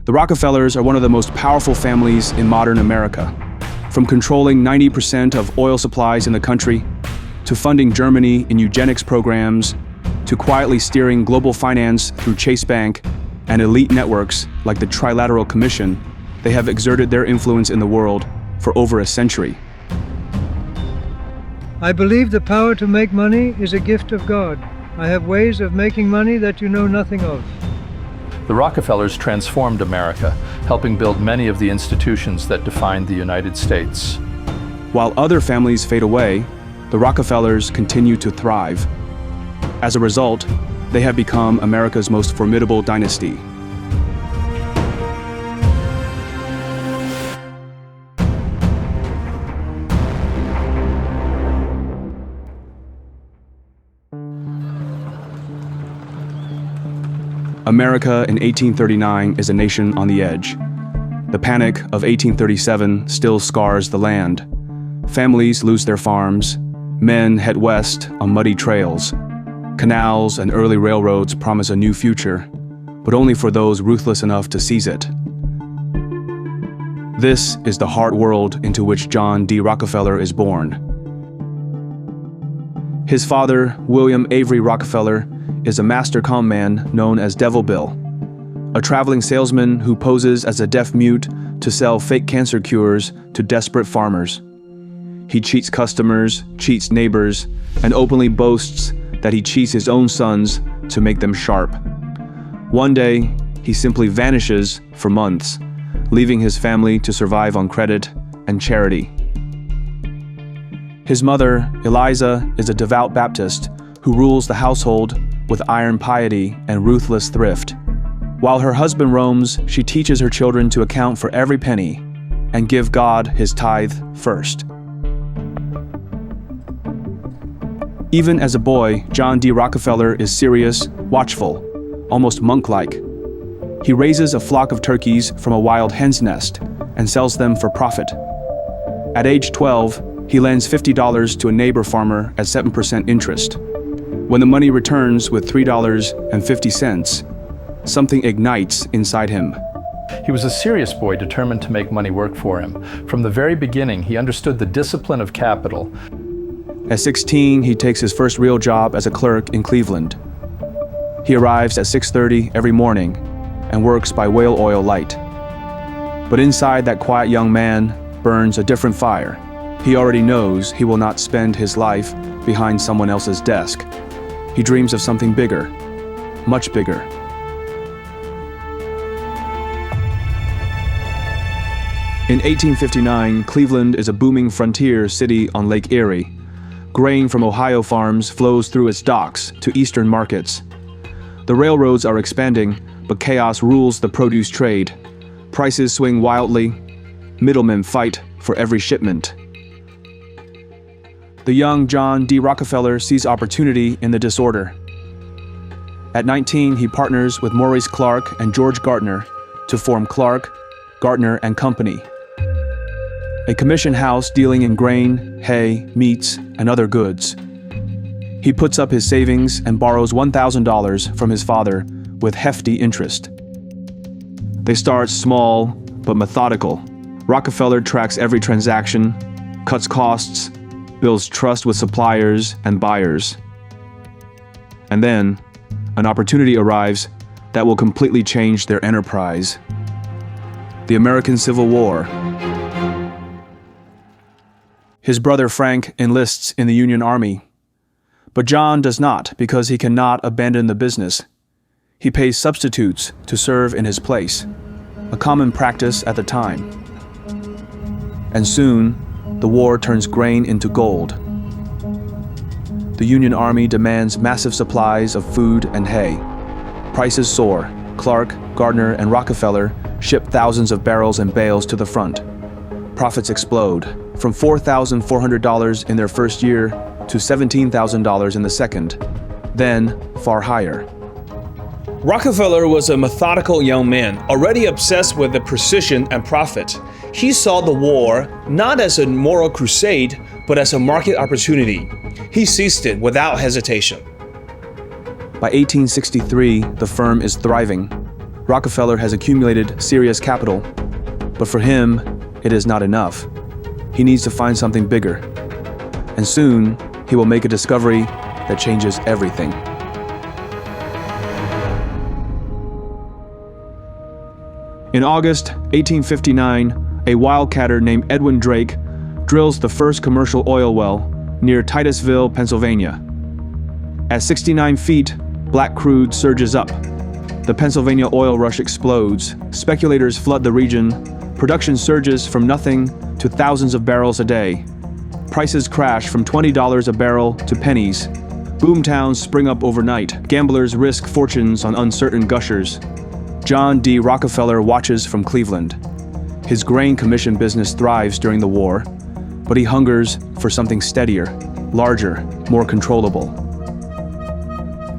The Rockefellers are one of the most powerful families in modern America. From controlling 90% of oil supplies in the country, to funding Germany in eugenics programs, to quietly steering global finance through Chase Bank and elite networks like the Trilateral Commission, they have exerted their influence in the world for over a century. I believe the power to make money is a gift of God. I have ways of making money that you know nothing of. The Rockefellers transformed America, helping build many of the institutions that defined the United States. While other families fade away, the Rockefellers continue to thrive. As a result, they have become America's most formidable dynasty. America in 1839 is a nation on the edge. The Panic of 1837 still scars the land. Families lose their farms. Men head west on muddy trails. Canals and early railroads promise a new future, but only for those ruthless enough to seize it. This is the hard world into which John D. Rockefeller is born. His father, William Avery Rockefeller, is a master con man known as Devil Bill, a traveling salesman who poses as a deaf mute to sell fake cancer cures to desperate farmers. He cheats customers, cheats neighbors, and openly boasts that he cheats his own sons to make them sharp. One day, he simply vanishes for months, leaving his family to survive on credit and charity. His mother, Eliza, is a devout Baptist who rules the household with iron piety and ruthless thrift. While her husband roams, she teaches her children to account for every penny and give God his tithe first. Even as a boy, John D. Rockefeller is serious, watchful, almost monk-like. He raises a flock of turkeys from a wild hen's nest and sells them for profit. At age 12, he lends $50 to a neighbor farmer at 7% interest. When the money returns with $3.50, something ignites inside him. He was a serious boy determined to make money work for him. From the very beginning, he understood the discipline of capital. At 16, he takes his first real job as a clerk in Cleveland. He arrives at 6:30 every morning and works by whale oil light. But inside that quiet young man burns a different fire. He already knows he will not spend his life behind someone else's desk. He dreams of something bigger, much bigger. In 1859, Cleveland is a booming frontier city on Lake Erie. Grain from Ohio farms flows through its docks to eastern markets. The railroads are expanding, but chaos rules the produce trade. Prices swing wildly. Middlemen fight for every shipment. The young John D. Rockefeller sees opportunity in the disorder. At 19, he partners with Maurice Clark and George Gardner to form Clark, Gardner and Company, a commission house dealing in grain, hay, meats, and other goods. He puts up his savings and borrows $1,000 from his father with hefty interest. They start small but methodical. Rockefeller tracks every transaction, cuts costs, builds trust with suppliers and buyers. And then, an opportunity arrives that will completely change their enterprise. The American Civil War. His brother Frank enlists in the Union Army. But John does not because he cannot abandon the business. He pays substitutes to serve in his place, a common practice at the time. And soon, the war turns grain into gold. The Union Army demands massive supplies of food and hay. Prices soar. Clark, Gardner, and Rockefeller ship thousands of barrels and bales to the front. Profits explode, from $4,400 in their first year to $17,000 in the second, then far higher. Rockefeller was a methodical young man, already obsessed with the precision and profit. He saw the war not as a moral crusade, but as a market opportunity. He seized it without hesitation. By 1863, the firm is thriving. Rockefeller has accumulated serious capital, but for him, it is not enough. He needs to find something bigger. And soon, he will make a discovery that changes everything. In August 1859, a wildcatter named Edwin Drake drills the first commercial oil well near Titusville, Pennsylvania. At 69 feet, black crude surges up. The Pennsylvania oil rush explodes. Speculators flood the region. Production surges from nothing to thousands of barrels a day. Prices crash from $20 a barrel to pennies. Boomtowns spring up overnight. Gamblers risk fortunes on uncertain gushers. John D. Rockefeller watches from Cleveland. His grain commission business thrives during the war, but he hungers for something steadier, larger, more controllable.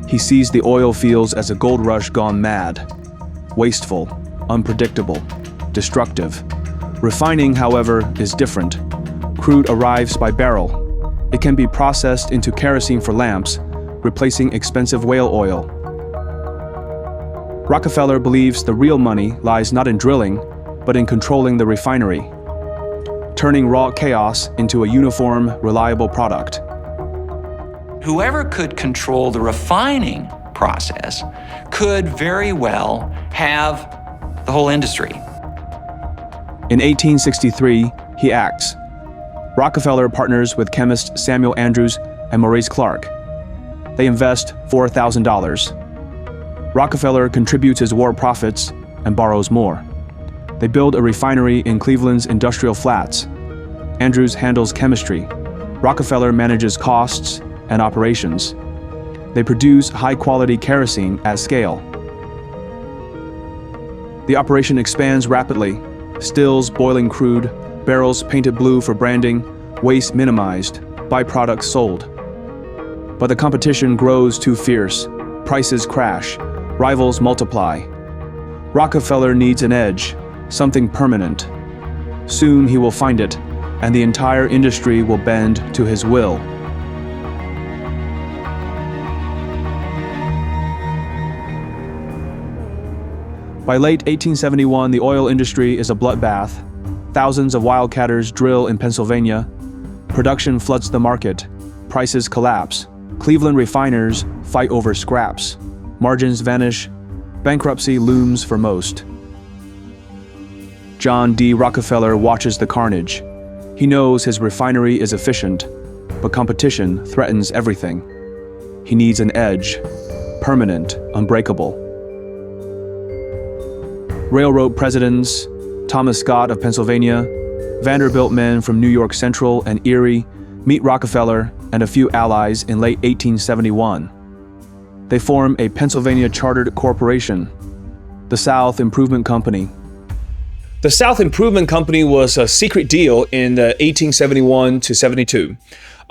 He sees the oil fields as a gold rush gone mad, wasteful, unpredictable, destructive. Refining, however, is different. Crude arrives by barrel. It can be processed into kerosene for lamps, replacing expensive whale oil. Rockefeller believes the real money lies not in drilling, but in controlling the refinery, turning raw chaos into a uniform, reliable product. Whoever could control the refining process could very well have the whole industry. In 1863, he acts. Rockefeller partners with chemists Samuel Andrews and Maurice Clark. They invest $4,000. Rockefeller contributes his war profits and borrows more. They build a refinery in Cleveland's industrial flats. Andrews handles chemistry. Rockefeller manages costs and operations. They produce high-quality kerosene at scale. The operation expands rapidly. Stills boiling crude, barrels painted blue for branding, waste minimized, byproducts sold. But the competition grows too fierce. Prices crash. Rivals multiply. Rockefeller needs an edge, something permanent. Soon he will find it, and the entire industry will bend to his will. By late 1871, the oil industry is a bloodbath. Thousands of wildcatters drill in Pennsylvania. Production floods the market. Prices collapse. Cleveland refiners fight over scraps. Margins vanish. Bankruptcy looms for most. John D. Rockefeller watches the carnage. He knows his refinery is efficient, but competition threatens everything. He needs an edge, permanent, unbreakable. Railroad presidents, Thomas Scott of Pennsylvania, Vanderbilt men from New York Central and Erie meet Rockefeller and a few allies in late 1871. They form a Pennsylvania chartered corporation, the South Improvement Company. The South Improvement Company was a secret deal in 1871 to 72.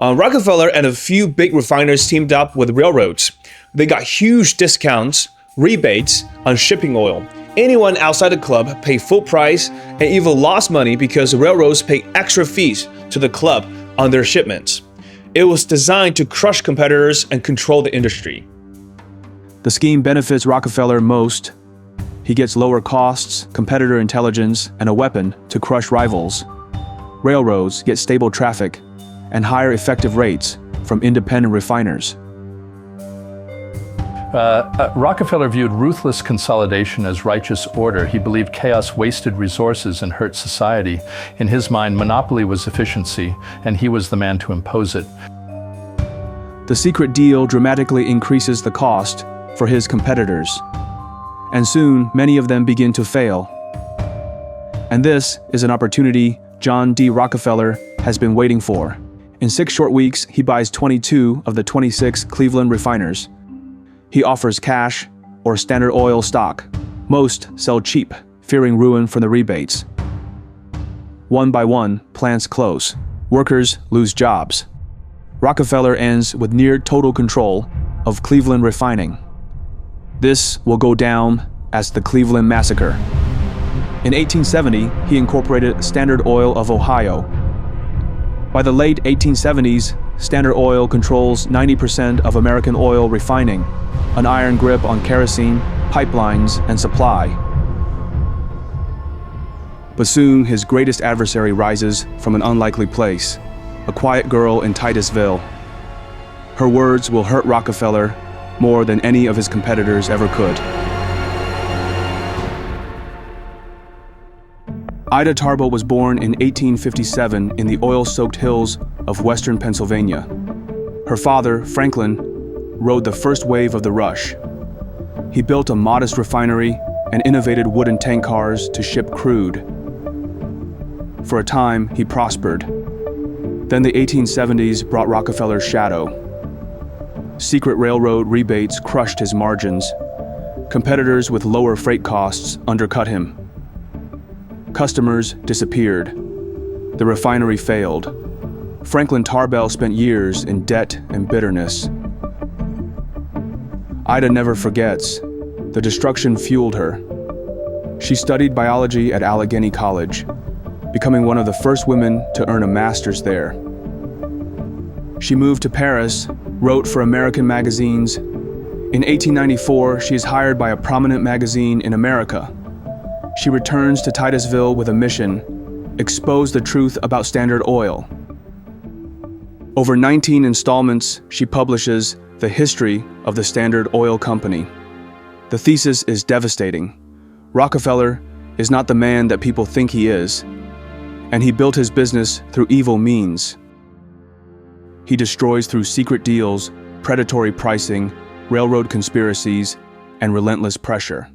Rockefeller and a few big refiners teamed up with railroads. They got huge discounts, rebates on shipping oil. Anyone outside the club paid full price and even lost money because the railroads paid extra fees to the club on their shipments. It was designed to crush competitors and control the industry. The scheme benefits Rockefeller most. He gets lower costs, competitor intelligence, and a weapon to crush rivals. Railroads get stable traffic and higher effective rates from independent refiners. Rockefeller viewed ruthless consolidation as righteous order. He believed chaos wasted resources and hurt society. In his mind, monopoly was efficiency, and he was the man to impose it. The secret deal dramatically increases the cost for his competitors, and soon many of them begin to fail. And this is an opportunity John D. Rockefeller has been waiting for. In 6 short weeks, he buys 22 of the 26 Cleveland refiners. He offers cash or Standard Oil stock. Most sell cheap, fearing ruin from the rebates. One by one, plants close. Workers lose jobs. Rockefeller ends with near total control of Cleveland refining. This will go down as the Cleveland Massacre. In 1870, he incorporated Standard Oil of Ohio. By the late 1870s, Standard Oil controls 90% of American oil refining, an iron grip on kerosene, pipelines, and supply. But soon, his greatest adversary rises from an unlikely place, a quiet girl in Titusville. Her words will hurt Rockefeller more than any of his competitors ever could. Ida Tarbell was born in 1857 in the oil-soaked hills of western Pennsylvania. Her father, Franklin, rode the first wave of the rush. He built a modest refinery and innovated wooden tank cars to ship crude. For a time, he prospered. Then the 1870s brought Rockefeller's shadow. Secret railroad rebates crushed his margins. Competitors with lower freight costs undercut him. Customers disappeared. The refinery failed. Franklin Tarbell spent years in debt and bitterness. Ida never forgets. The destruction fueled her. She studied biology at Allegheny College, becoming one of the first women to earn a master's there. She moved to Paris, wrote for American magazines. In 1894, she is hired by a prominent magazine in America. She returns to Titusville with a mission: expose the truth about Standard Oil. Over 19 installments, she publishes The History of the Standard Oil Company. The thesis is devastating. Rockefeller is not the man that people think he is, and he built his business through evil means. He destroys through secret deals, predatory pricing, railroad conspiracies, and relentless pressure.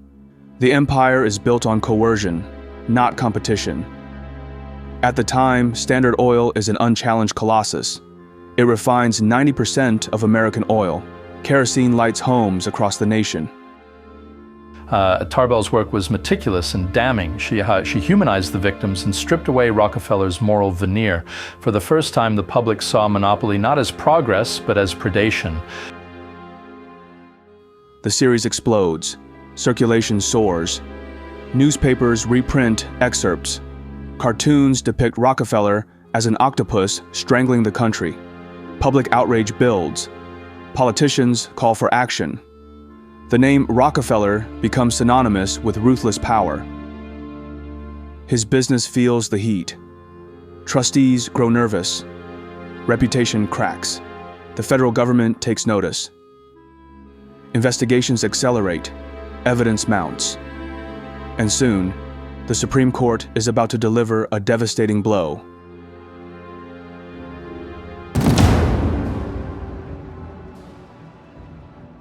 The empire is built on coercion, not competition. At the time, Standard Oil is an unchallenged colossus. It refines 90% of American oil. Kerosene lights homes across the nation. Tarbell's work was meticulous and damning. She humanized the victims and stripped away Rockefeller's moral veneer. For the first time, the public saw monopoly not as progress, but as predation. The series explodes. Circulation soars. Newspapers reprint excerpts. Cartoons depict Rockefeller as an octopus strangling the country. Public outrage builds. Politicians call for action. The name Rockefeller becomes synonymous with ruthless power. His business feels the heat. Trustees grow nervous. Reputation cracks. The federal government takes notice. Investigations accelerate. Evidence mounts. And soon, the Supreme Court is about to deliver a devastating blow.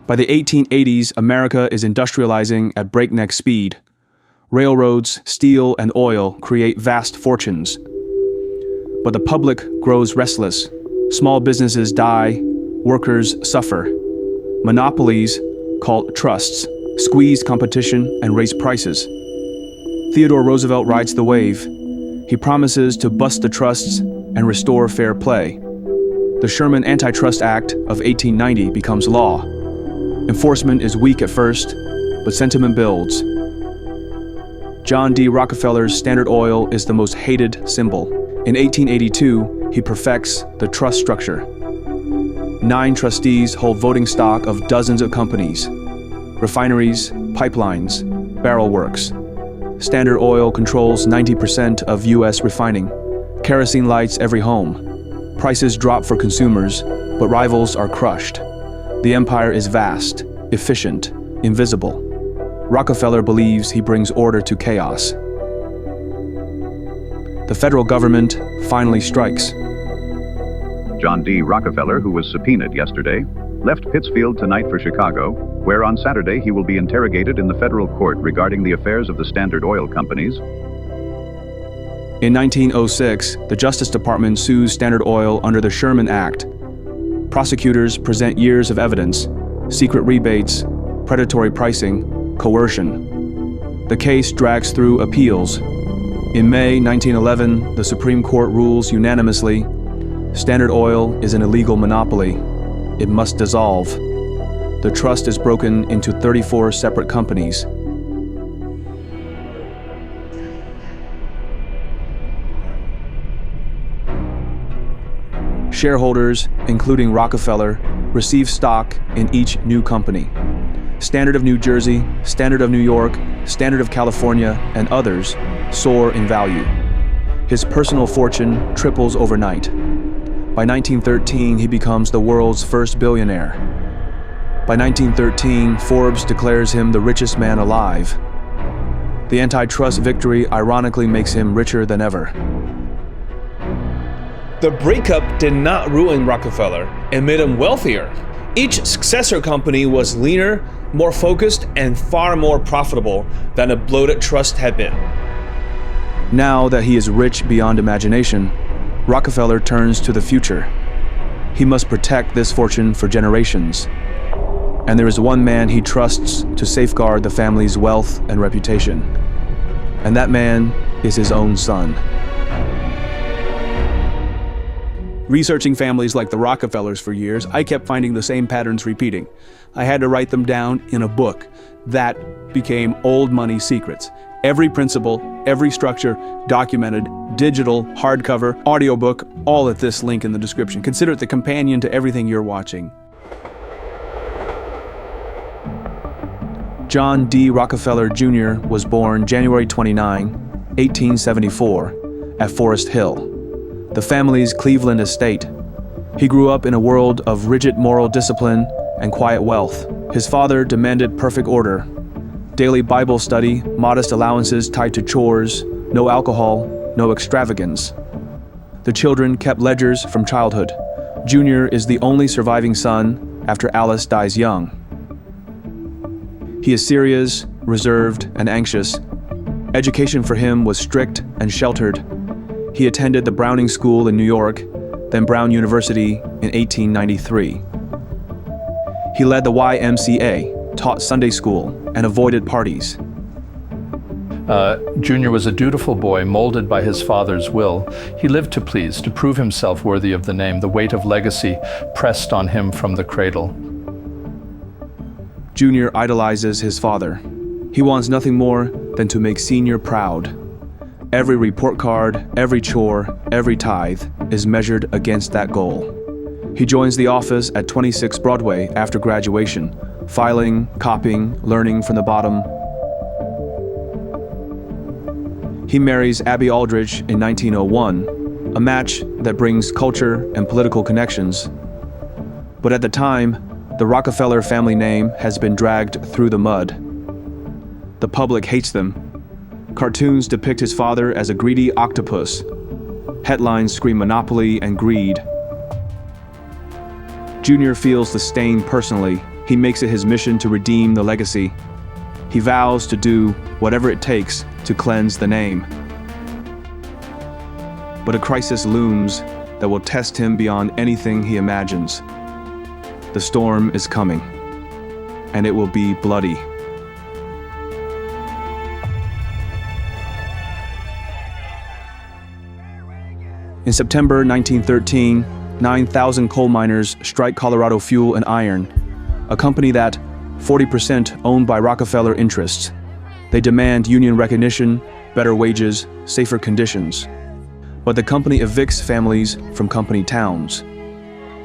By the 1880s, America is industrializing at breakneck speed. Railroads, steel, and oil create vast fortunes. But the public grows restless. Small businesses die, workers suffer. Monopolies, called trusts, squeeze competition and raise prices. Theodore Roosevelt rides the wave. He promises to bust the trusts and restore fair play. The Sherman Antitrust Act of 1890 becomes law. Enforcement is weak at first, but sentiment builds. John D. Rockefeller's Standard Oil is the most hated symbol. In 1882, he perfects the trust structure. 9 trustees hold voting stock of dozens of companies: refineries, pipelines, barrel works. Standard Oil controls 90% of U.S. refining. Kerosene lights every home. Prices drop for consumers, but rivals are crushed. The empire is vast, efficient, invisible. Rockefeller believes he brings order to chaos. The federal government finally strikes. John D. Rockefeller, who was subpoenaed yesterday, left Pittsfield tonight for Chicago, where on Saturday he will be interrogated in the federal court regarding the affairs of the Standard Oil companies. In 1906, the Justice Department sues Standard Oil under the Sherman Act. Prosecutors present years of evidence: secret rebates, predatory pricing, coercion. The case drags through appeals. In May 1911, the Supreme Court rules unanimously: Standard Oil is an illegal monopoly. It must dissolve. The trust is broken into 34 separate companies. Shareholders, including Rockefeller, receive stock in each new company. Standard of New Jersey, Standard of New York, Standard of California, and others soar in value. His personal fortune triples overnight. By 1913, he becomes the world's first billionaire. By 1913, Forbes declares him the richest man alive. The antitrust victory ironically makes him richer than ever. The breakup did not ruin Rockefeller, it made him wealthier. Each successor company was leaner, more focused, and far more profitable than a bloated trust had been. Now that he is rich beyond imagination, Rockefeller turns to the future. He must protect this fortune for generations. And there is one man he trusts to safeguard the family's wealth and reputation. And that man is his own son. Researching families like the Rockefellers for years, I kept finding the same patterns repeating. I had to write them down in a book. That became Old Money Secrets. Every principle, every structure, documented, digital, hardcover, audiobook, all at this link in the description. Consider it the companion to everything you're watching. John D. Rockefeller Jr. was born January 29, 1874, at Forest Hill, the family's Cleveland estate. He grew up in a world of rigid moral discipline and quiet wealth. His father demanded perfect order. Daily Bible study, modest allowances tied to chores, no alcohol, no extravagance. The children kept ledgers from childhood. Junior is the only surviving son after Alice dies young. He is serious, reserved, and anxious. Education for him was strict and sheltered. He attended the Browning School in New York, then Brown University in 1893. He led the YMCA, taught Sunday school, and avoided parties. Junior was a dutiful boy molded by his father's will. He lived to please, to prove himself worthy of the name. The weight of legacy pressed on him from the cradle. Junior idolizes his father. He wants nothing more than to make Senior proud. Every report card, every chore, every tithe is measured against that goal. He joins the office at 26 Broadway after graduation, filing, copying, learning from the bottom. He marries Abby Aldrich in 1901, a match that brings culture and political connections. But at the time, the Rockefeller family name has been dragged through the mud. The public hates them. Cartoons depict his father as a greedy octopus. Headlines scream monopoly and greed. Junior feels the stain personally. He makes it his mission to redeem the legacy. He vows to do whatever it takes to cleanse the name. But a crisis looms that will test him beyond anything he imagines. The storm is coming, and it will be bloody. In September 1913, 9,000 coal miners strike Colorado Fuel and Iron, a company that 40% owned by Rockefeller interests. They demand union recognition, better wages, safer conditions. But the company evicts families from company towns.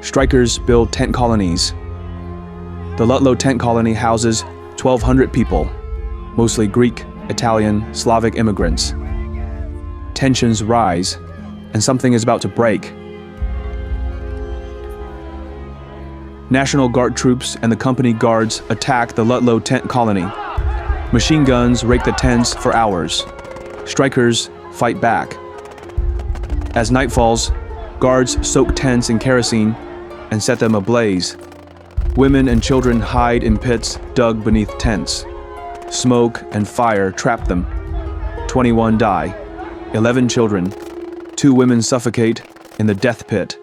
Strikers build tent colonies. The Ludlow tent colony houses 1,200 people, mostly Greek, Italian, Slavic immigrants. Tensions rise, and something is about to break. National Guard troops and the company guards attack the Ludlow tent colony. Machine guns rake the tents for hours. Strikers fight back. As night falls, guards soak tents in kerosene and set them ablaze. Women and children hide in pits dug beneath tents. Smoke and fire trap them. 21 die, 11 children. 2 women suffocate in the death pit.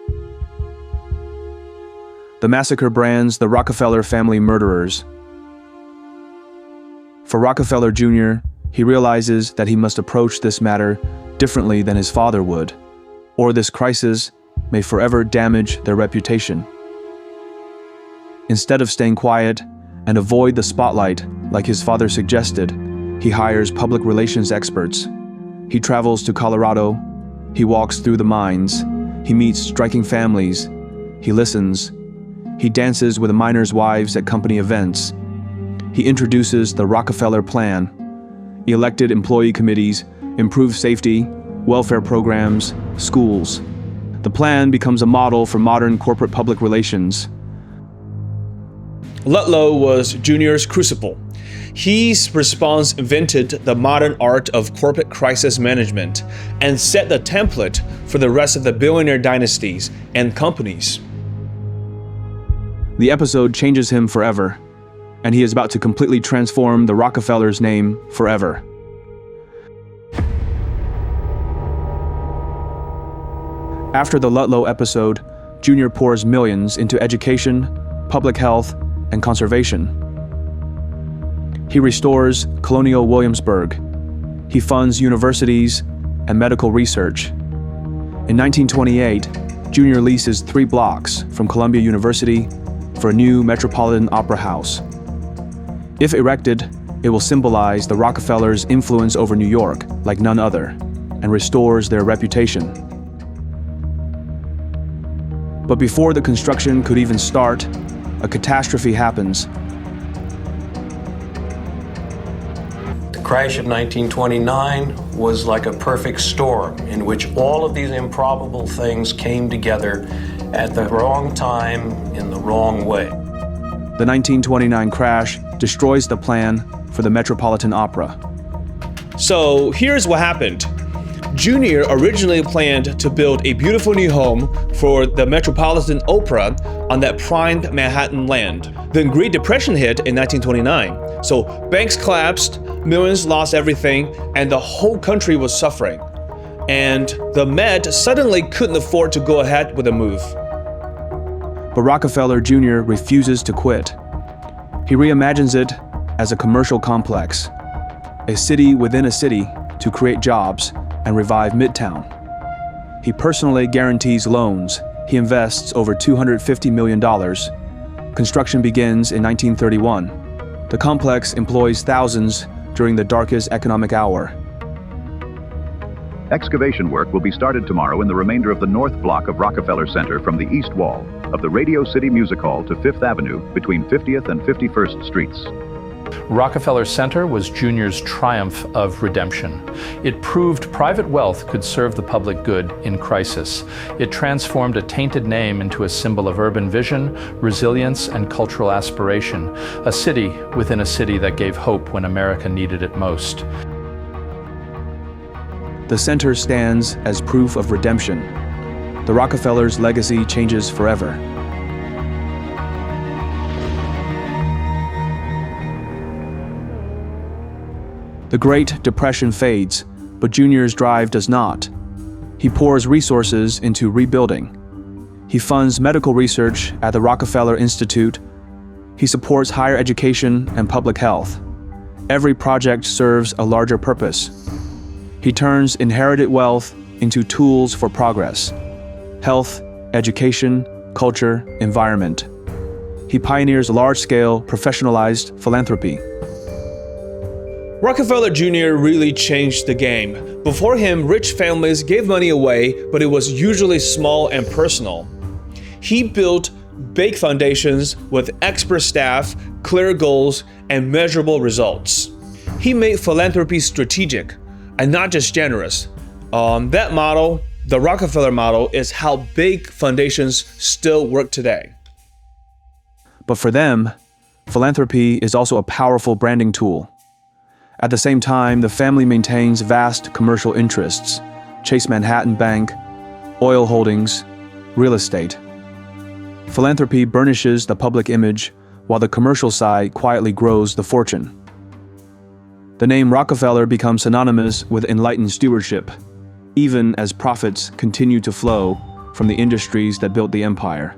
The massacre brands the Rockefeller family murderers. For Rockefeller Jr., he realizes that he must approach this matter differently than his father would, or this crisis may forever damage their reputation. Instead of staying quiet and avoid the spotlight like his father suggested, he hires public relations experts. He travels to Colorado. He walks through the mines. He meets striking families. He listens. He dances with the miners' wives at company events. He introduces the Rockefeller Plan, elected employee committees, improved safety, welfare programs, schools. The plan becomes a model for modern corporate public relations. Ludlow was Junior's crucible. His response invented the modern art of corporate crisis management and set the template for the rest of the billionaire dynasties and companies. The episode changes him forever, and he is about to completely transform the Rockefellers' name forever. After the Ludlow episode, Junior pours millions into education, public health, and conservation. He restores colonial Williamsburg. He funds universities and medical research. In 1928, Junior leases 3 blocks from Columbia University for a new Metropolitan Opera House. If erected, it will symbolize the Rockefellers' influence over New York like none other, and restores their reputation. But before the construction could even start, a catastrophe happens. The crash of 1929 was like a perfect storm in which all of these improbable things came together at the wrong time in the wrong way. The 1929 crash destroys the plan for the Metropolitan Opera. So here's what happened. Junior originally planned to build a beautiful new home for the Metropolitan Opera on that primed Manhattan land. The Great Depression hit in 1929, so banks collapsed, millions lost everything, and the whole country was suffering. And the Met suddenly couldn't afford to go ahead with the move. But Rockefeller Jr. refuses to quit. He reimagines it as a commercial complex, a city within a city to create jobs and revive Midtown. He personally guarantees loans. He invests over $250 million. Construction begins in 1931. The complex employs thousands during the darkest economic hour. Excavation work will be started tomorrow in the remainder of the north block of Rockefeller Center from the east wall of the Radio City Music Hall to 5th Avenue between 50th and 51st Streets. Rockefeller Center was Junior's triumph of redemption. It proved private wealth could serve the public good in crisis. It transformed a tainted name into a symbol of urban vision, resilience, and cultural aspiration, a city within a city that gave hope when America needed it most. The center stands as proof of redemption. The Rockefellers' legacy changes forever. The Great Depression fades, but Junior's drive does not. He pours resources into rebuilding. He funds medical research at the Rockefeller Institute. He supports higher education and public health. Every project serves a larger purpose. He turns inherited wealth into tools for progress: health, education, culture, environment. He pioneers large-scale, professionalized philanthropy. Rockefeller Jr. really changed the game. Before him, rich families gave money away, but it was usually small and personal. He built big foundations with expert staff, clear goals, and measurable results. He made philanthropy strategic and not just generous. That model, the Rockefeller model, is how big foundations still work today. But for them, philanthropy is also a powerful branding tool. At the same time, the family maintains vast commercial interests: Chase Manhattan Bank, oil holdings, real estate. Philanthropy burnishes the public image, while the commercial side quietly grows the fortune. The name Rockefeller becomes synonymous with enlightened stewardship, even as profits continue to flow from the industries that built the empire.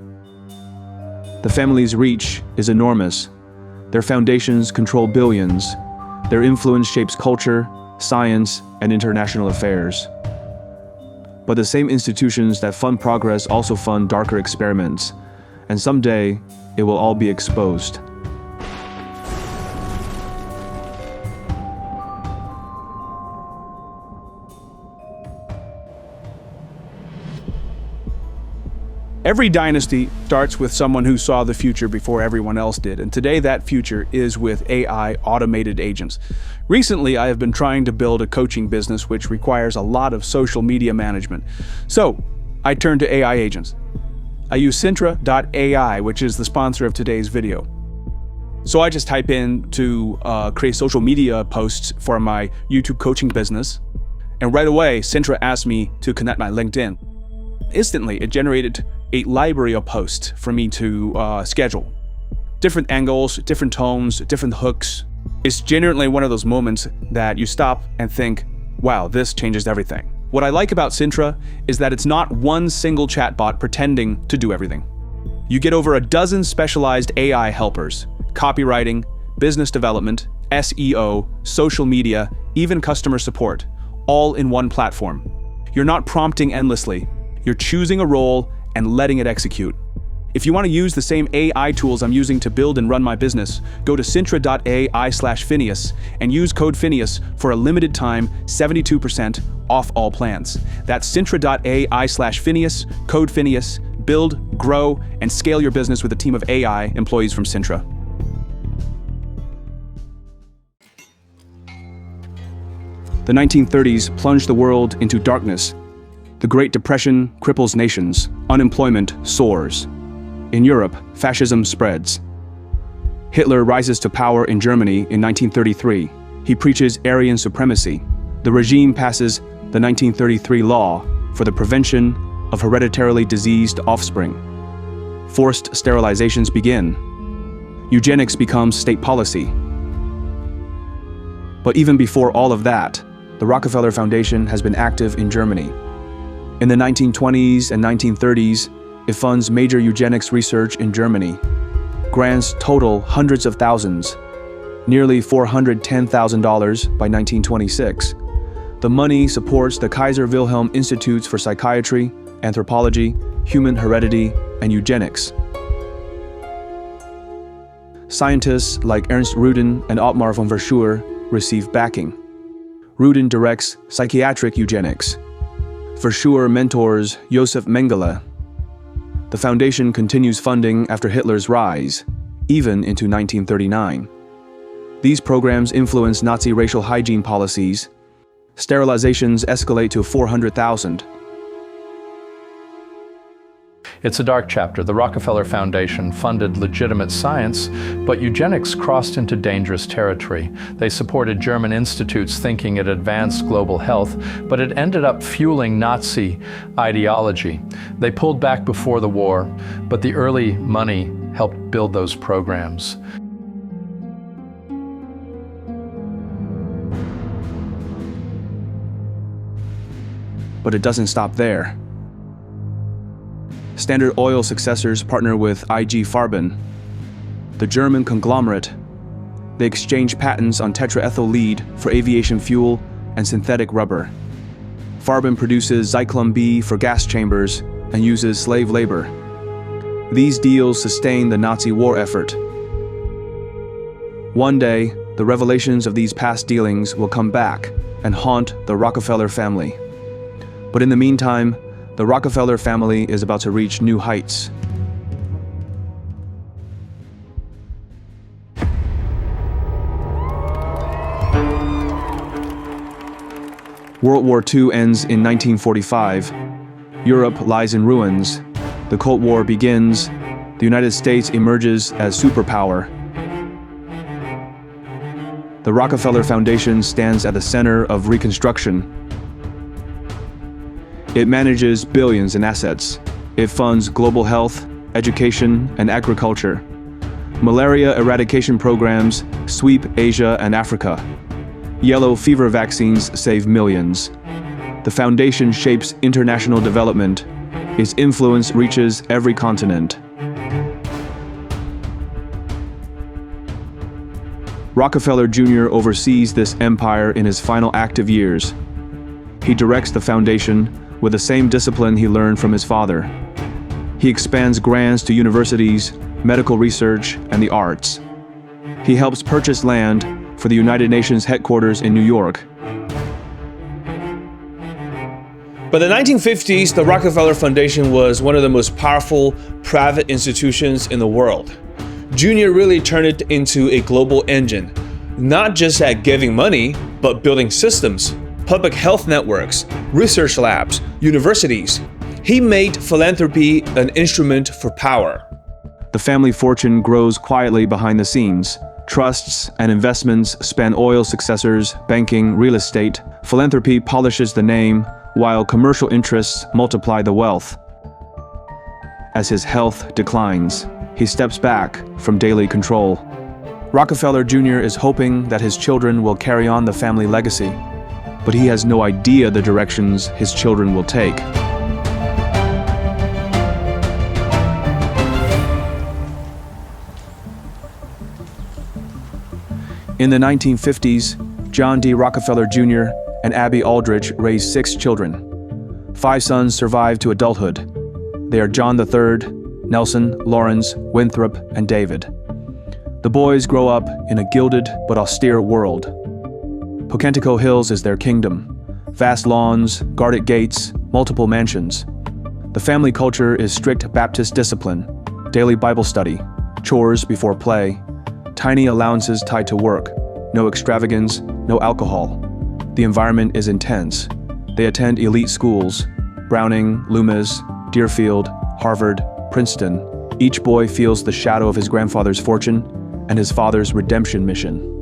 The family's reach is enormous. Their foundations control billions. Their influence shapes culture, science, and international affairs. But the same institutions that fund progress also fund darker experiments, and someday it will all be exposed. Every dynasty starts with someone who saw the future before everyone else did, and today that future is with AI automated agents. Recently, I have been trying to build a coaching business which requires a lot of social media management. So, I turned to AI agents. I use Cintra.ai, which is the sponsor of today's video. So I just type in to create social media posts for my YouTube coaching business, and right away, Cintra asked me to connect my LinkedIn. Instantly, it generated a library of posts for me to schedule. Different angles, different tones, different hooks. It's genuinely one of those moments that you stop and think, wow, this changes everything. What I like about Cintra is that it's not one single chatbot pretending to do everything. You get over a dozen specialized AI helpers, copywriting, business development, SEO, social media, even customer support, all in one platform. You're not prompting endlessly. You're choosing a role and letting it execute. If you want to use the same AI tools I'm using to build and run my business, go to Cintra.ai/Phineas and use code Phineas for a limited time 72% off all plans. That's Cintra.ai/Phineas, code Phineas. Build, grow, and scale your business with a team of AI employees from Cintra. The 1930s plunged the world into darkness. The Great Depression cripples nations. Unemployment soars. In Europe, fascism spreads. Hitler rises to power in Germany in 1933. He preaches Aryan supremacy. The regime passes the 1933 law for the prevention of hereditarily diseased offspring. Forced sterilizations begin. Eugenics becomes state policy. But even before all of that, the Rockefeller Foundation has been active in Germany. In the 1920s and 1930s, it funds major eugenics research in Germany. Grants total hundreds of thousands, nearly $410,000 by 1926. The money supports the Kaiser Wilhelm Institutes for Psychiatry, Anthropology, Human Heredity, and Eugenics. Scientists like Ernst Rudin and Ottmar von Verschuer receive backing. Rudin directs psychiatric eugenics. Verschuer mentors Josef Mengele. The foundation continues funding after Hitler's rise, even into 1939. These programs influence Nazi racial hygiene policies. Sterilizations escalate to 400,000. It's a dark chapter. The Rockefeller Foundation funded legitimate science, but eugenics crossed into dangerous territory. They supported German institutes thinking it advanced global health, but it ended up fueling Nazi ideology. They pulled back before the war, but the early money helped build those programs. But it doesn't stop there. Standard Oil successors partner with IG Farben, the German conglomerate. They exchange patents on tetraethyl lead for aviation fuel and synthetic rubber. Farben produces Zyklon B for gas chambers and uses slave labor. These deals sustain the Nazi war effort. One day, the revelations of these past dealings will come back and haunt the Rockefeller family. But in the meantime, the Rockefeller family is about to reach new heights. World War II ends in 1945. Europe lies in ruins. The Cold War begins. The United States emerges as superpower. The Rockefeller Foundation stands at the center of Reconstruction. It manages billions in assets. It funds global health, education, and agriculture. Malaria eradication programs sweep Asia and Africa. Yellow fever vaccines save millions. The foundation shapes international development. Its influence reaches every continent. Rockefeller Jr. oversees this empire in his final active years. He directs the foundation with the same discipline he learned from his father. He expands grants to universities, medical research, and the arts. He helps purchase land for the United Nations headquarters in New York. By the 1950s, the Rockefeller Foundation was one of the most powerful private institutions in the world. Junior really turned it into a global engine, not just at giving money, but building systems, public health networks, research labs, universities. He made philanthropy an instrument for power. The family fortune grows quietly behind the scenes. Trusts and investments span oil successors, banking, real estate. Philanthropy polishes the name, while commercial interests multiply the wealth. As his health declines, he steps back from daily control. Rockefeller Jr. is hoping that his children will carry on the family legacy, but he has no idea the directions his children will take. In the 1950s, John D. Rockefeller Jr. and Abby Aldrich raised 6 children. 5 sons survived to adulthood. They are John III, Nelson, Laurance, Winthrop, and David. The boys grow up in a gilded but austere world. Pocantico Hills is their kingdom. Vast lawns, guarded gates, multiple mansions. The family culture is strict Baptist discipline, daily Bible study, chores before play, tiny allowances tied to work, no extravagance, no alcohol. The environment is intense. They attend elite schools: Browning, Loomis, Deerfield, Harvard, Princeton. Each boy feels the shadow of his grandfather's fortune and his father's redemption mission.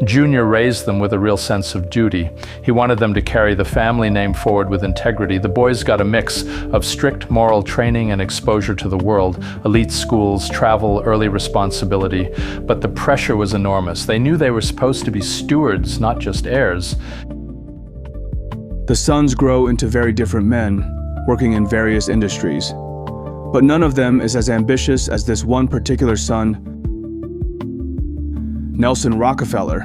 Junior raised them with a real sense of duty. He wanted them to carry the family name forward with integrity. The boys got a mix of strict moral training and exposure to the world, elite schools, travel, early responsibility, but the pressure was enormous. They knew they were supposed to be stewards, not just heirs. The sons grow into very different men, working in various industries. But none of them is as ambitious as this one particular son, Nelson Rockefeller.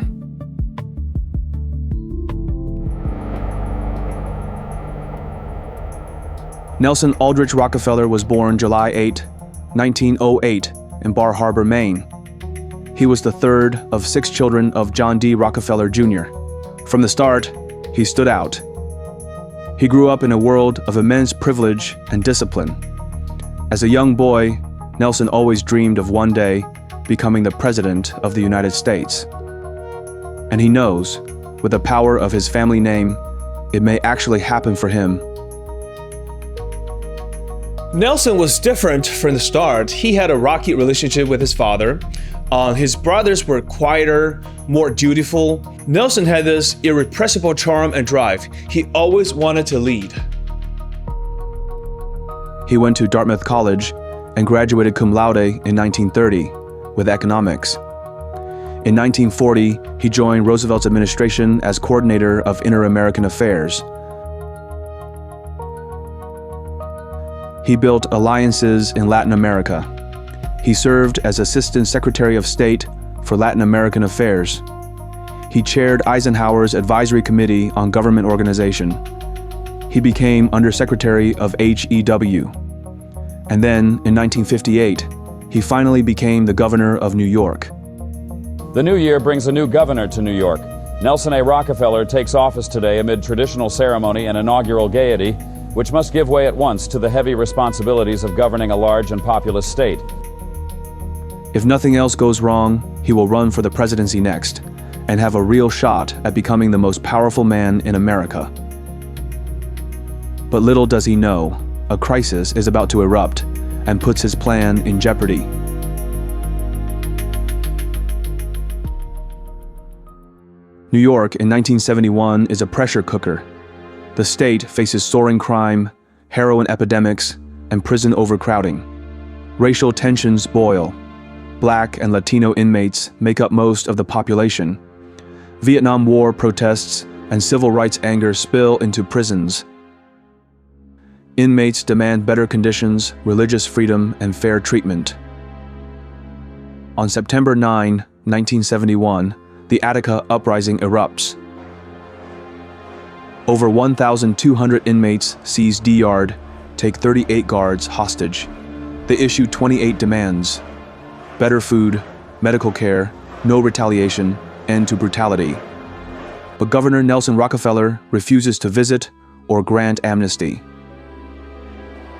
Nelson Aldrich Rockefeller was born July 8, 1908, in Bar Harbor, Maine. He was the third of 6 children of John D. Rockefeller Jr. From the start, he stood out. He grew up in a world of immense privilege and discipline. As a young boy, Nelson always dreamed of one day becoming the President of the United States. And he knows, with the power of his family name, it may actually happen for him. Nelson was different from the start. He had a rocky relationship with his father. His brothers were quieter, more dutiful. Nelson had this irrepressible charm and drive. He always wanted to lead. He went to Dartmouth College and graduated cum laude in 1930 with economics. In 1940, he joined Roosevelt's administration as coordinator of Inter-American Affairs. He built alliances in Latin America. He served as Assistant Secretary of State for Latin American Affairs. He chaired Eisenhower's Advisory Committee on Government Organization. He became Undersecretary of HEW. And then, in 1958, he finally became the governor of New York. The new year brings a new governor to New York. Nelson A. Rockefeller takes office today amid traditional ceremony and inaugural gaiety, which must give way at once to the heavy responsibilities of governing a large and populous state. If nothing else goes wrong, he will run for the presidency next and have a real shot at becoming the most powerful man in America. But little does he know, a crisis is about to erupt and puts his plan in jeopardy. New York in 1971 is a pressure cooker. The state faces soaring crime, heroin epidemics, and prison overcrowding. Racial tensions boil. Black and Latino inmates make up most of the population. Vietnam War protests and civil rights anger spill into prisons. Inmates demand better conditions, religious freedom, and fair treatment. On September 9, 1971, the Attica uprising erupts. Over 1,200 inmates seize D-Yard, take 38 guards hostage. They issue 28 demands: better food, medical care, no retaliation, end to brutality. But Governor Nelson Rockefeller refuses to visit or Grand Amnesty.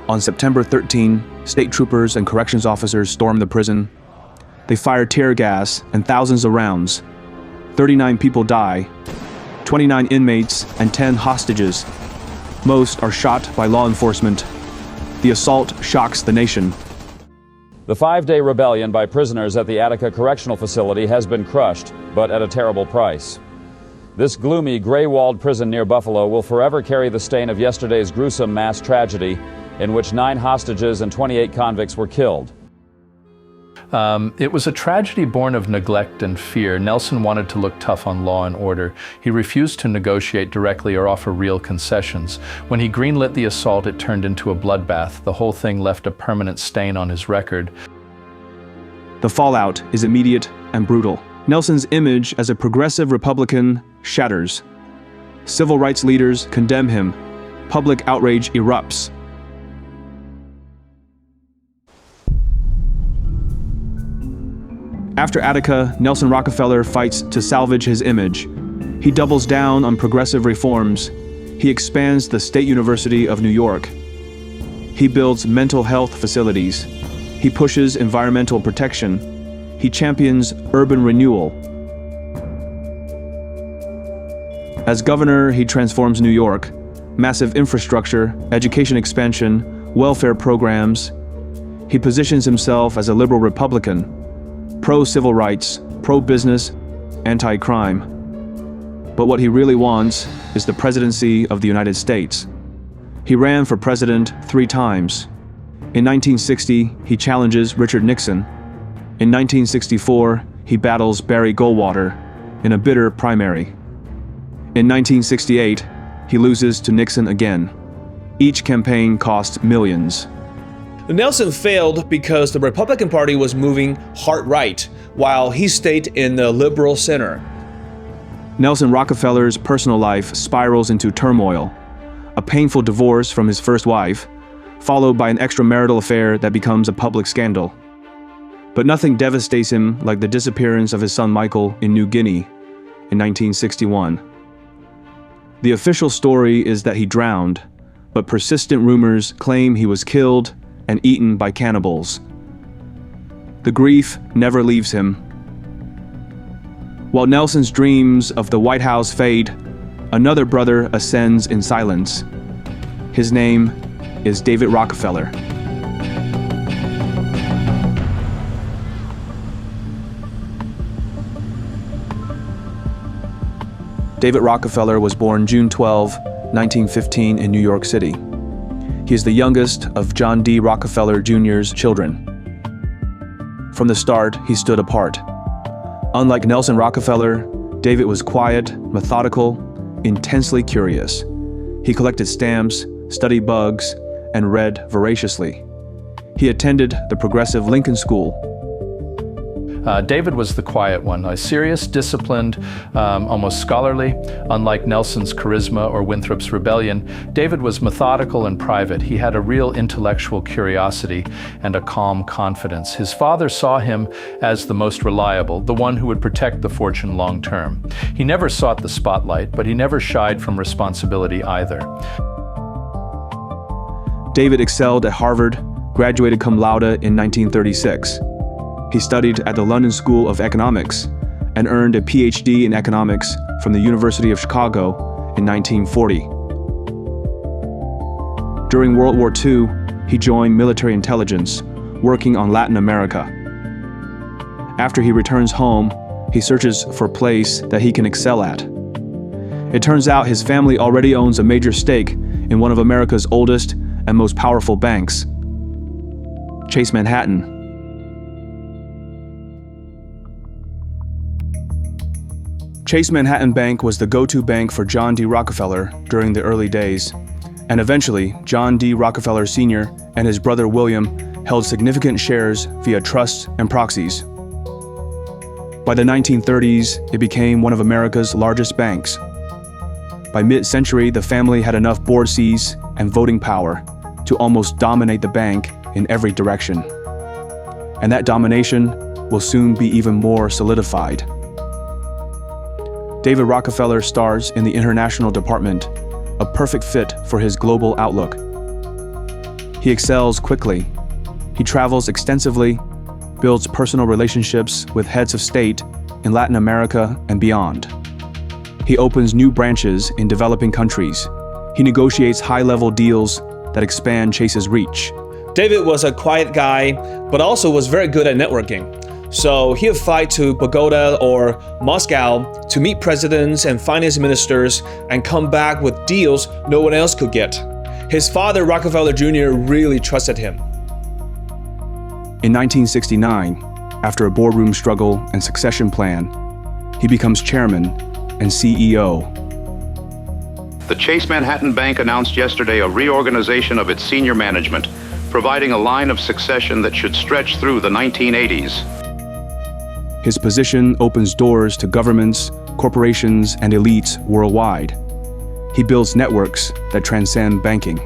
On September 13, state troopers and corrections officers stormed the prison. They fired tear gas and thousands of rounds. 39 people die, 29 inmates and 10 hostages. Most are shot by law enforcement. The assault shocks the nation. The 5-day rebellion by prisoners at the Attica Correctional Facility has been crushed, but at a terrible price. This gloomy, gray-walled prison near Buffalo will forever carry the stain of yesterday's gruesome mass tragedy in which 9 hostages and 28 convicts were killed. It was a tragedy born of neglect and fear. Nelson wanted to look tough on law and order. He refused to negotiate directly or offer real concessions. When he greenlit the assault, it turned into a bloodbath. The whole thing left a permanent stain on his record. The fallout is immediate and brutal. Nelson's image as a progressive Republican shatters. Civil rights leaders condemn him. Public outrage erupts. After Attica, Nelson Rockefeller fights to salvage his image. He doubles down on progressive reforms. He expands the State University of New York. He builds mental health facilities. He pushes environmental protection. He champions urban renewal. As governor, he transforms New York. Massive infrastructure, education expansion, welfare programs. He positions himself as a liberal Republican. Pro-civil rights, pro-business, anti-crime. But what he really wants is the presidency of the United States. He ran for president 3 times. In 1960, he challenges Richard Nixon. In 1964, he battles Barry Goldwater in a bitter primary. In 1968, he loses to Nixon again. Each campaign cost millions. Nelson failed because the Republican Party was moving hard right, while he stayed in the liberal center. Nelson Rockefeller's personal life spirals into turmoil. A painful divorce from his first wife, followed by an extramarital affair that becomes a public scandal. But nothing devastates him like the disappearance of his son Michael in New Guinea in 1961. The official story is that he drowned, but persistent rumors claim he was killed and eaten by cannibals. The grief never leaves him. While Nelson's dreams of the White House fade, another brother ascends in silence. His name is David Rockefeller. David Rockefeller was born June 12, 1915 in New York City. He is the youngest of John D. Rockefeller Jr.'s children. From the start, he stood apart. Unlike Nelson Rockefeller, David was quiet, methodical, intensely curious. He collected stamps, studied bugs, and read voraciously. He attended the progressive Lincoln School. David was the quiet one, serious, disciplined, almost scholarly. Unlike Nelson's charisma or Winthrop's rebellion, David was methodical and private. He had a real intellectual curiosity and a calm confidence. His father saw him as the most reliable, the one who would protect the fortune long term. He never sought the spotlight, but he never shied from responsibility either. David excelled at Harvard, graduated cum laude in 1936. He studied at the London School of Economics and earned a PhD in economics from the University of Chicago in 1940. During World War II, he joined military intelligence, working on Latin America. After he returns home, he searches for a place that he can excel at. It turns out his family already owns a major stake in one of America's oldest and most powerful banks, Chase Manhattan. Chase Manhattan Bank was the go-to bank for John D. Rockefeller during the early days, and eventually John D. Rockefeller Sr. and his brother William held significant shares via trusts and proxies. By the 1930s, it became one of America's largest banks. By mid-century, the family had enough board seats and voting power to almost dominate the bank in every direction. And that domination will soon be even more solidified. David Rockefeller stars in the international department, a perfect fit for his global outlook. He excels quickly. He travels extensively, builds personal relationships with heads of state in Latin America and beyond. He opens new branches in developing countries. He negotiates high-level deals that expand Chase's reach. David was a quiet guy, but also was very good at networking. So he would fly to Bogota or Moscow to meet presidents and finance ministers and come back with deals no one else could get. His father, Rockefeller Jr., really trusted him. In 1969, after a boardroom struggle and succession plan, he becomes chairman and CEO. The Chase Manhattan Bank announced yesterday a reorganization of its senior management, providing a line of succession that should stretch through the 1980s. His position opens doors to governments, corporations, and elites worldwide. He builds networks that transcend banking.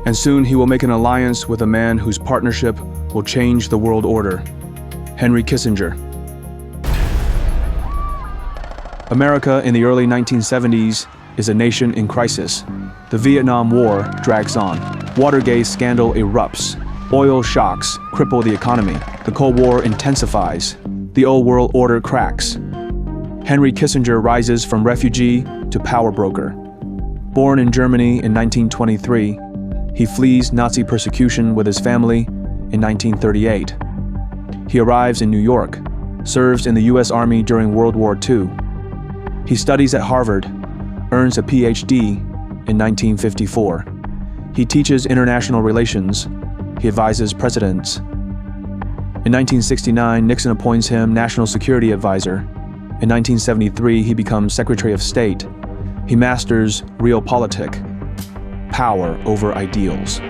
And soon he will make an alliance with a man whose partnership will change the world order, Henry Kissinger. America in the early 1970s is a nation in crisis. The Vietnam War drags on. Watergate scandal erupts. Oil shocks cripple the economy. The Cold War intensifies. The old world order cracks. Henry Kissinger rises from refugee to power broker. Born in Germany in 1923, he flees Nazi persecution with his family in 1938. He arrives in New York, serves in the U.S. Army during World War II. He studies at Harvard, earns a PhD in 1954. He teaches international relations. He advises presidents. In 1969, Nixon appoints him National Security Advisor. In 1973, he becomes Secretary of State. He masters realpolitik, power over ideals.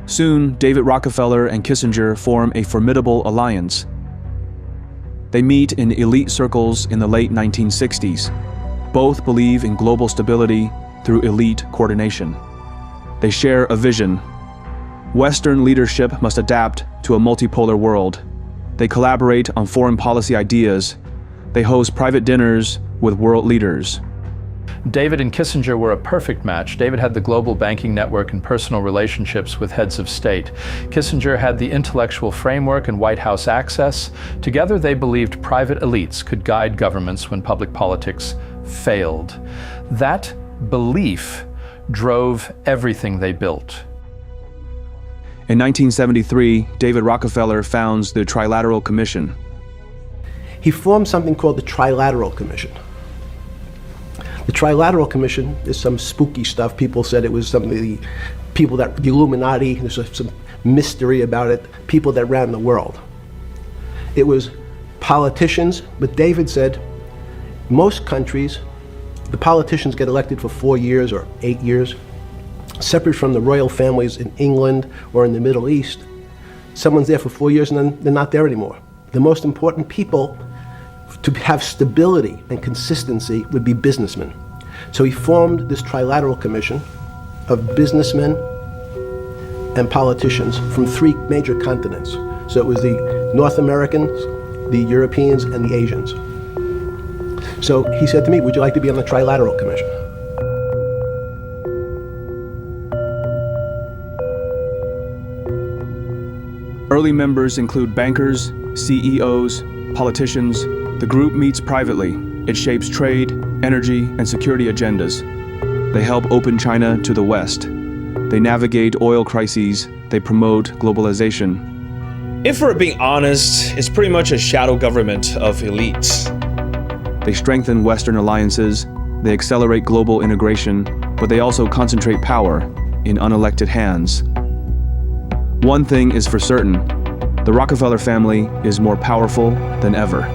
Soon, David Rockefeller and Kissinger form a formidable alliance. They meet in elite circles in the late 1960s. Both believe in global stability through elite coordination. They share a vision. Western leadership must adapt to a multipolar world. They collaborate on foreign policy ideas. They host private dinners with world leaders. David and Kissinger were a perfect match. David had the global banking network and personal relationships with heads of state. Kissinger had the intellectual framework and White House access. Together, they believed private elites could guide governments when public politics failed. That belief drove everything they built. In 1973, David Rockefeller founds the Trilateral Commission. He formed something called the Trilateral Commission. The Trilateral Commission is some spooky stuff. People said it was some of the people that, the Illuminati, there's some mystery about it, people that ran the world. It was politicians, but David said most countries, the politicians get elected for 4 years or 8 years, separate from the royal families in England or in the Middle East. Someone's there for 4 years and then they're not there anymore. The most important people to have stability and consistency would be businessmen. So he formed this Trilateral Commission of businessmen and politicians from 3 major continents. So it was the North Americans, the Europeans, and the Asians. So he said to me, would you like to be on the Trilateral Commission? Early members include bankers, CEOs, politicians. The group meets privately. It shapes trade, energy, and security agendas. They help open China to the West. They navigate oil crises. They promote globalization. If we're being honest, it's pretty much a shadow government of elites. They strengthen Western alliances. They accelerate global integration, but they also concentrate power in unelected hands. One thing is for certain, the Rockefeller family is more powerful than ever.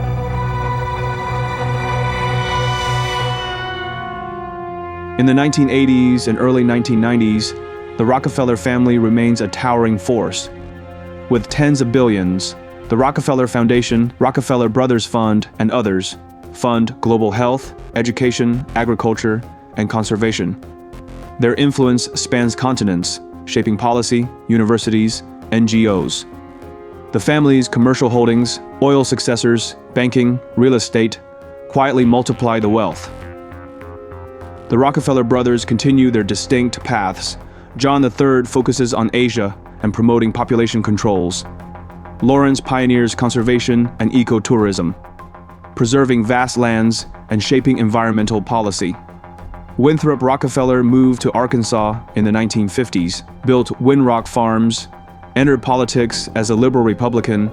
In the 1980s and early 1990s, the Rockefeller family remains a towering force. With tens of billions, the Rockefeller Foundation, Rockefeller Brothers Fund, and others fund global health, education, agriculture, and conservation. Their influence spans continents, shaping policy, universities, NGOs. The family's commercial holdings, oil successors, banking, real estate, quietly multiply the wealth. The Rockefeller brothers continue their distinct paths. John III focuses on Asia and promoting population controls. Laurance pioneers conservation and ecotourism, preserving vast lands and shaping environmental policy. Winthrop Rockefeller moved to Arkansas in the 1950s, built Winrock Farms, entered politics as a liberal Republican,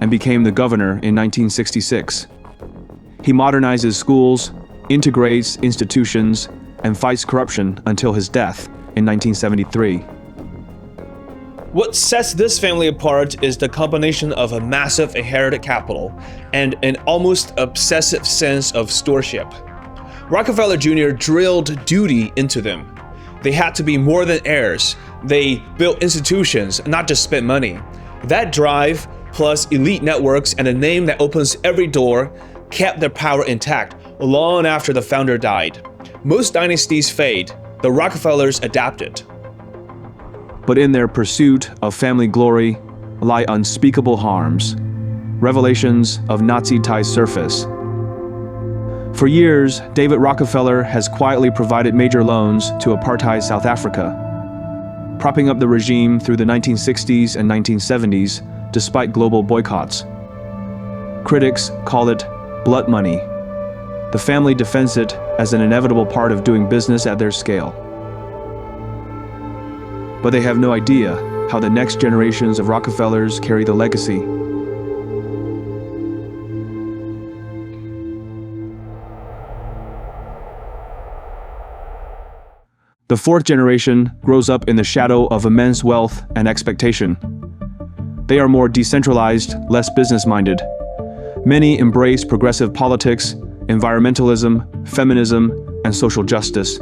and became the governor in 1966. He modernizes schools, integrates institutions, and fights corruption until his death in 1973. What sets this family apart is the combination of a massive inherited capital and an almost obsessive sense of stewardship. Rockefeller Jr. drilled duty into them. They had to be more than heirs. They built institutions, not just spent money. That drive, plus elite networks and a name that opens every door, kept their power intact long after the founder died. Most dynasties fade. The Rockefellers adapted. But in their pursuit of family glory lie unspeakable harms. Revelations of Nazi ties surface. For years, David Rockefeller has quietly provided major loans to apartheid South Africa, propping up the regime through the 1960s and 1970s despite global boycotts. Critics call it blood money. The family defends it as an inevitable part of doing business at their scale. But they have no idea how the next generations of Rockefellers carry the legacy. The fourth generation grows up in the shadow of immense wealth and expectation. They are more decentralized, less business-minded. Many embrace progressive politics, environmentalism, feminism, and social justice.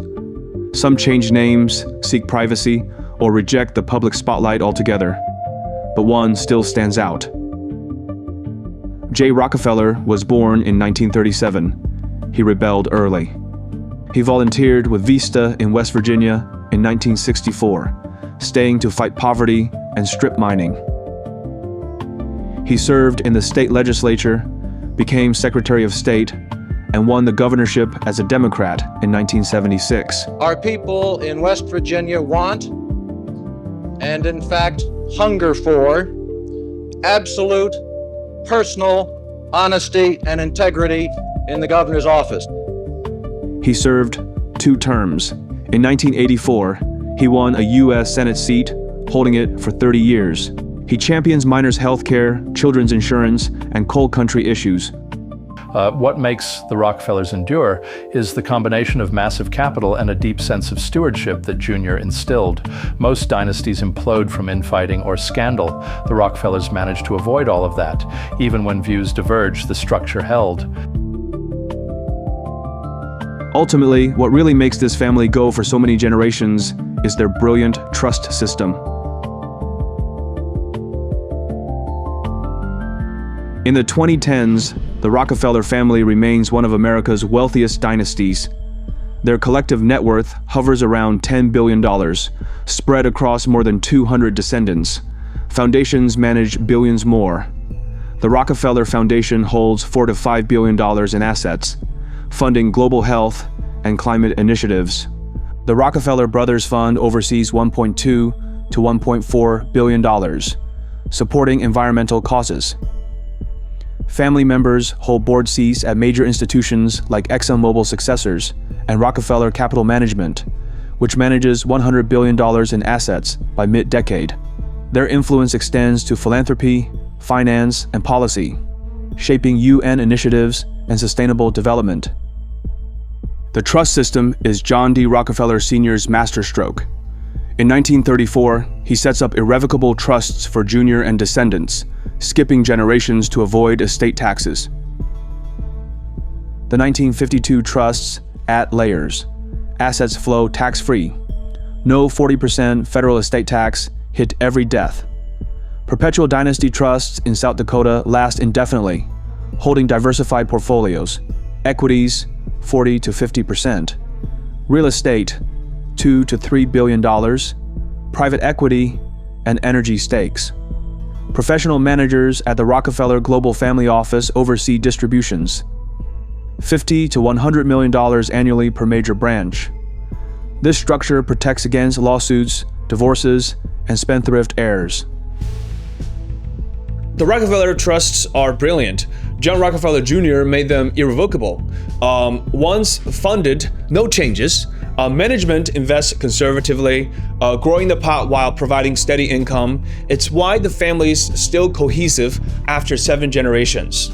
Some change names, seek privacy, or reject the public spotlight altogether. But one still stands out. J. Rockefeller was born in 1937. He rebelled early. He volunteered with Vista in West Virginia in 1964, staying to fight poverty and strip mining. He served in the state legislature, became Secretary of State, and won the governorship as a Democrat in 1976. Our people in West Virginia want, and in fact hunger for, absolute personal honesty and integrity in the governor's office. He served 2 terms. In 1984, he won a U.S. Senate seat, holding it for 30 years. He champions minors' health care, children's insurance, and coal country issues. What makes the Rockefellers endure is the combination of massive capital and a deep sense of stewardship that Jr. instilled. Most dynasties implode from infighting or scandal. The Rockefellers managed to avoid all of that. Even when views diverged, the structure held. Ultimately, what really makes this family go for so many generations is their brilliant trust system. In the 2010s, the Rockefeller family remains one of America's wealthiest dynasties. Their collective net worth hovers around $10 billion, spread across more than 200 descendants. Foundations manage billions more. The Rockefeller Foundation holds $4 to $5 billion in assets, funding global health and climate initiatives. The Rockefeller Brothers Fund oversees $1.2 to $1.4 billion, supporting environmental causes. Family members hold board seats at major institutions like ExxonMobil Successors and Rockefeller Capital Management, which manages $100 billion in assets by mid-decade. Their influence extends to philanthropy, finance, and policy, shaping UN initiatives and sustainable development. The trust system is John D. Rockefeller Sr.'s masterstroke. In 1934, he sets up irrevocable trusts for junior and descendants, skipping generations to avoid estate taxes. The 1952 trusts add layers. Assets flow tax-free. No 40% federal estate tax hit every death. Perpetual dynasty trusts in South Dakota last indefinitely, holding diversified portfolios. Equities, 40 to 50%. Real estate, $2 to $3 billion. Private equity, and energy stakes. Professional managers at the Rockefeller Global Family Office oversee distributions. $50 to $100 million annually per major branch. This structure protects against lawsuits, divorces, and spendthrift heirs. The Rockefeller trusts are brilliant. John Rockefeller Jr. made them irrevocable. Once funded, no changes. Management invests conservatively, growing the pot while providing steady income. It's why the family's still cohesive after 7 generations.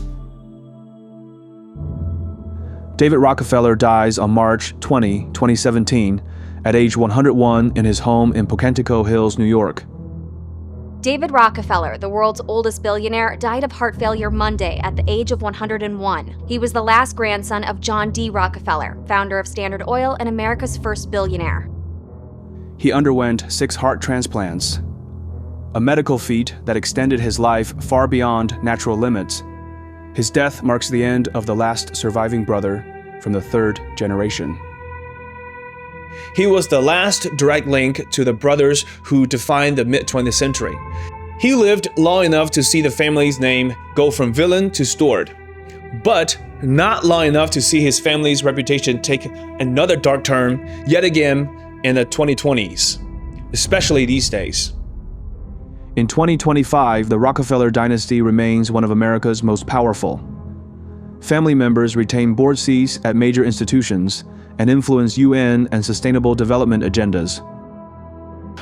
David Rockefeller dies on March 20, 2017, at age 101 in his home in Pocantico Hills, New York. David Rockefeller, the world's oldest billionaire, died of heart failure Monday at the age of 101. He was the last grandson of John D. Rockefeller, founder of Standard Oil and America's first billionaire. He underwent 6 heart transplants, a medical feat that extended his life far beyond natural limits. His death marks the end of the last surviving brother from the 3rd generation. He was the last direct link to the brothers who defined the mid-20th century. He lived long enough to see the family's name go from villain to steward, but not long enough to see his family's reputation take another dark turn yet again in the 2020s, especially these days. In 2025, the Rockefeller dynasty remains one of America's most powerful. Family members retain board seats at major institutions and influence UN and sustainable development agendas.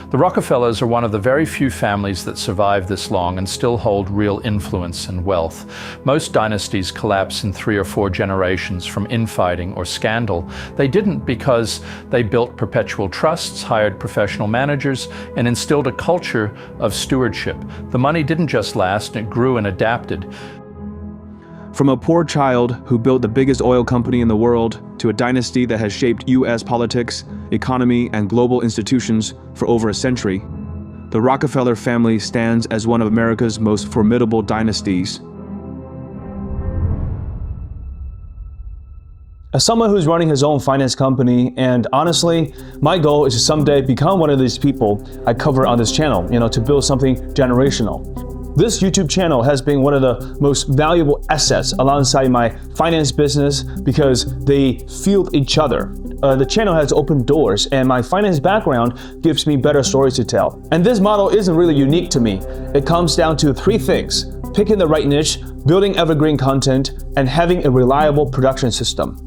The Rockefellers are one of the very few families that survive this long and still hold real influence and wealth. Most dynasties collapse in 3 or 4 generations from infighting or scandal. They didn't because they built perpetual trusts, hired professional managers, and instilled a culture of stewardship. The money didn't just last, it grew and adapted. From a poor child who built the biggest oil company in the world to a dynasty that has shaped U.S. politics, economy, and global institutions for over a century, the Rockefeller family stands as one of America's most formidable dynasties. As someone who's running his own finance company, and honestly, my goal is to someday become one of these people I cover on this channel, to build something generational. This YouTube channel has been one of the most valuable assets alongside my finance business because they fuel each other. The channel has opened doors, and my finance background gives me better stories to tell. And this model isn't really unique to me. It comes down to 3 things: picking the right niche, building evergreen content, and having a reliable production system.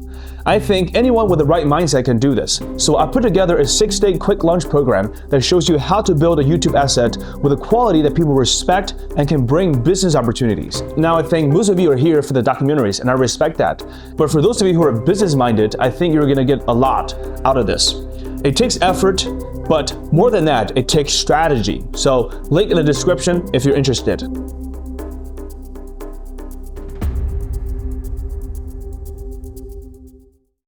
I think anyone with the right mindset can do this. So I put together a 6-day quick launch program that shows you how to build a YouTube asset with a quality that people respect and can bring business opportunities. Now, I think most of you are here for the documentaries, and I respect that. But for those of you who are business-minded, I think you're gonna get a lot out of this. It takes effort, but more than that, it takes strategy. So link in the description if you're interested.